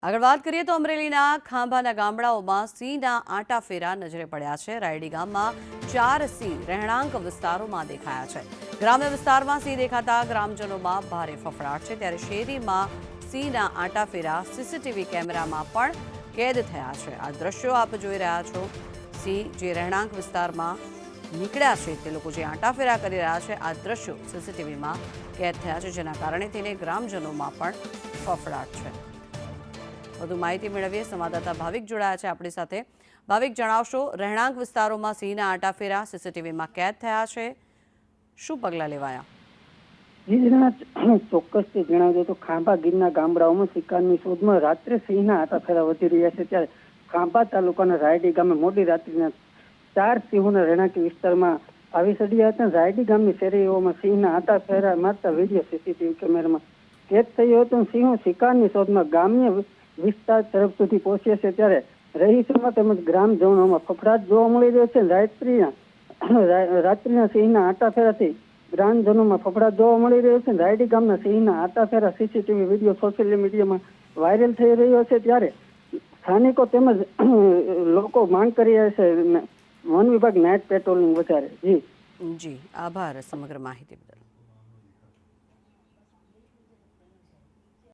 આગળ વાત કરીએ તો અમરેલીના ખાંભાના ગામડાઓમાં સિંહના આંટાફેરા નજરે પડ્યા છે। રાયડી ગામમાં 4 સિંહ રહેણાંક વિસ્તારોમાં દેખાયા છે। ગ્રામ્ય વિસ્તારમાં સિંહ દેખાતા ગ્રામજનોમાં ભારે ફફડાટ છે, ત્યારે શેરીમાં સિંહના આંટાફેરા સીસીટીવી કેમેરામાં પણ કેદ થયા છે। આ દ્રશ્યો આપ જોઈ રહ્યા છો। સિંહ જે રહેણાંક વિસ્તારમાં નીકળ્યા છે, તે લોકો જે આંટાફેરા કરી રહ્યા છે, આ દ્રશ્યો સીસીટીવીમાં કેદ થયા છે, જેના કારણે તેને ગ્રામજનોમાં પણ ફફડાટ છે। વધુ માહિતી મેળવીએ, સંવાદદાતા ભાવિક જોડાયા છે આપણી સાથે। ભાવિક, જણાવશો, રહેણાંક વિસ્તારોમાં સિંહના આંટાફેરા સીસીટીવીમાં કેદ થયા છે, શું પગલાં લેવાયા? ચોક્કસથી જણાવી દો તો ખાંભા ગીરના ગામડાઓમાં શિકારની શોધમાં રાત્રે સિંહના આંટાફેરા વધી રહ્યા છે। ત્યારે ખાંભા તાલુકાના રાયડી ગામે મોડી રાત્રિના 4 સિંહોના રહેણાંક વિસ્તારમાં આવી ચડ્યા હતા। રાયડી ગામની શેરીઓમાં સિંહના આંટાફેરા મારતા વિડીયો સીસીટીવી કેમેરામાં કેદ થયો હતો। સિંહો શિકારની શોધમાં ગામ્ય વિસ્તાર તરફ સુધી પહોંચ્યા છે, ત્યારે રહીશોમાં તેમજ ગ્રામજનોમાં ફફડાટ જોવા મળી રહ્યો છે। રાત્રિના સિંહના આંટાફેરાથી ગ્રામજનોમાં ફફડાટ જોવા મળી રહ્યો છે। રાયડી ગામના સિંહના આંટાફેરા સીસીટીવી વિડીયો સોશિયલ મીડિયામાં વાયરલ થઈ રહ્યો છે, ત્યારે સ્થાનિકો તેમજ લોકો માંગ કરી રહ્યા છે વન વિભાગ નાઇટ પેટ્રોલિંગ વધારે। જી, આભાર સમગ્ર માહિતી બદલ।